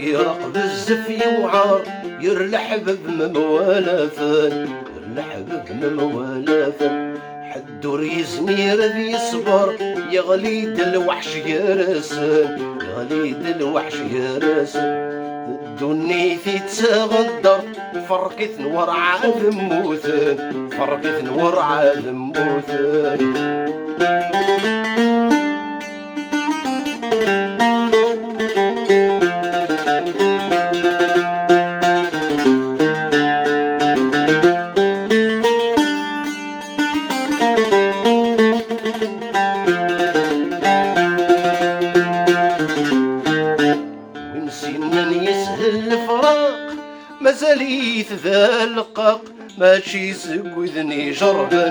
في رقب الزف يوعر يرلح بموالفان يرلح بموالفان حدور يزمير ذي يصبر يغليد الوحش يرسل يغليد الوحش يرسل دوني في تغدر فرقت نور عالم موثن فرقت نور عالم موثن مازاليت ذا القاق ماشي سقوذني جربا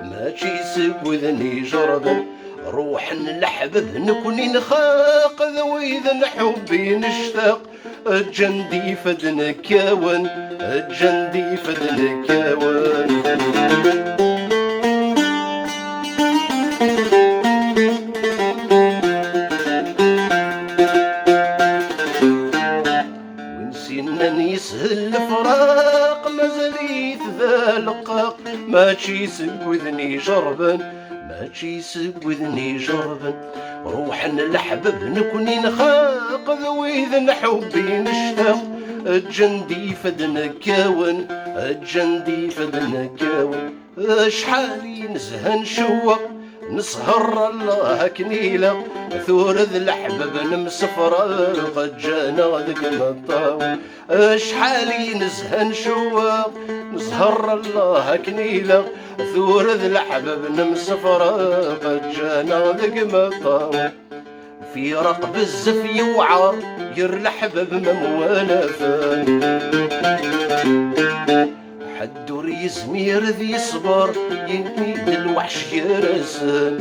ماشي سقوذني جربا روح نلحبب نكوني نخاق ذويذ نحبي نشتاق الجندي فدن كاون الجندي فدن كاون يسهل الفراق مازاليت ذا القاق ماشي سقوذني جربا ماشي سقوذني جربا روح نلحبب نكوني نخاق ذويذ نحبي نشتاق الجندي فدن كاون الجندي فدن كاون شحالي نزهى نشوق نسهر الله كنيلة ثورذ الحبب نمسفر قد جانا ذك المطاوي شحالي نزهى نشوق نسهر الله كنيلة ثورذ الحبب نمسفر قد جانا ذك المطاوي في رقب الزف يوعر يرلح بموالفان حدور يزمير ذي صبر يميد الوحش يرسل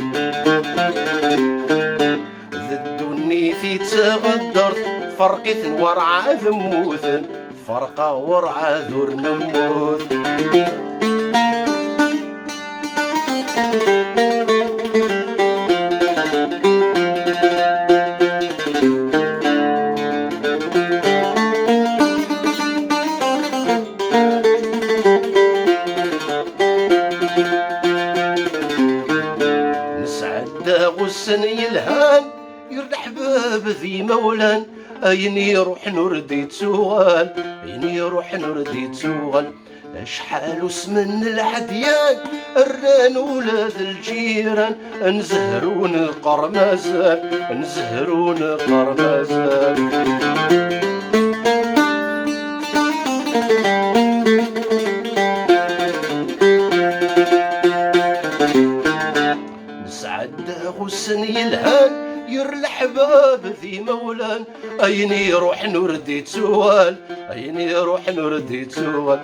ذدوني في تغدر فرقت ورعى ذموثن فرقة ورعى ذور نموث غسن يلهان يرلح باب ذي مولان اين يروح نردي تسوغال اين يروح نردي تسوغال شحال وسمن العديان الران ولاد الجيران نزهرون قرمازان نزهرون قرمازان غسن يلهان يرلح باب ذي مولان اين يروح نردي تسوال اين يروح نردي تسوال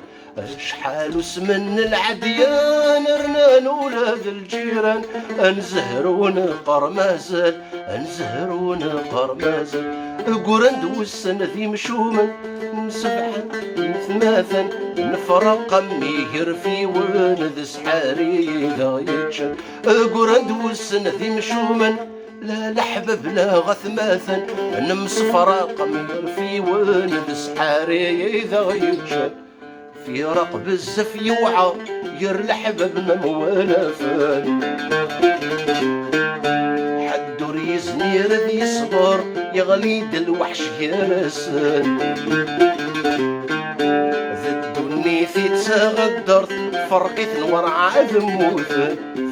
شحال وسمن العديان رنان ولاد الجيران انزهرون قرمازل انزهرون قرمازل قرند والسن ذي مشومن مسبحا مثماثا نفرق ميهر في ولد سحاري ذا يتشن قرند والسن ذي مشومن لا لحبب لا غثماثا نمسفرق ميهر في ولد سحاري ذا يتشن في رقب الزف يوعى يرلح بموالفان حدور يزنير ذي صبر يغليد الوحش يرسل ذدوني في تغدرت فرقت ورعى ذموث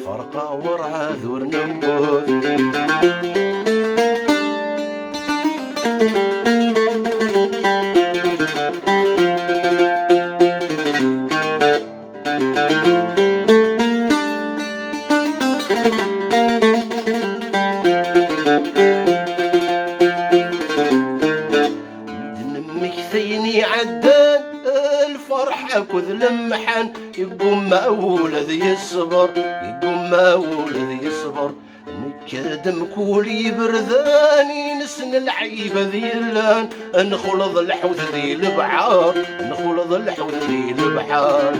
فرقة ورعى ذور نموث ثيني عدان الفرحة كذ لمحان يقوم ما ولد يصبر يقوم ما ولد يصبر نكادم كولي برداني نسن العيبة ذي اللان نخلط الحوث ذي البحار نخلط الحوث ذي البحار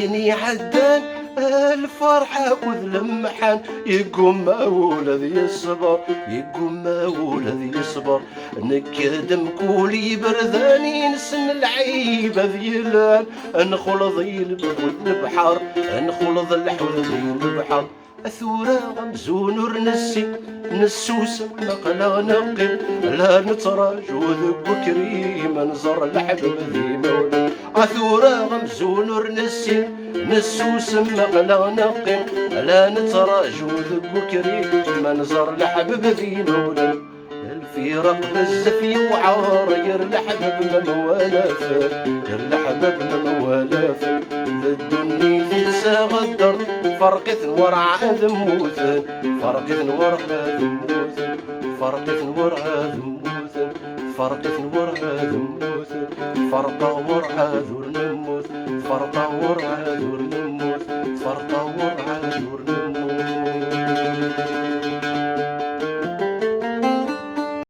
سيني عدان الفرحة وذلمحان يقوم ولد يصبر يقوم ولد يصبر نكدم كولي برداني نسن العيبة ذيلان نخلط البحر نخلط الحوض البحر أثورا غمزون ورنسي نسوس مقلا نقي لا نتراج وذب كريم نزر الحبب ذي مولي أثورا غمزون ورنسي نسوس مقلا نقي لا نتراج وذب كريم نزر الحبب ذي مولي الفراق بزاف يوعار غير الحبب موالف غير الحبب موالف الدنيا في ساغدر فرقت ورع ذموثن فرقت ورع ذموثن فرقت ورع ذموثن فرقت ورع ذموثن فرقة ورع ذور نموت فرقة ورع ذور نموت فرقة ورع ذور نموت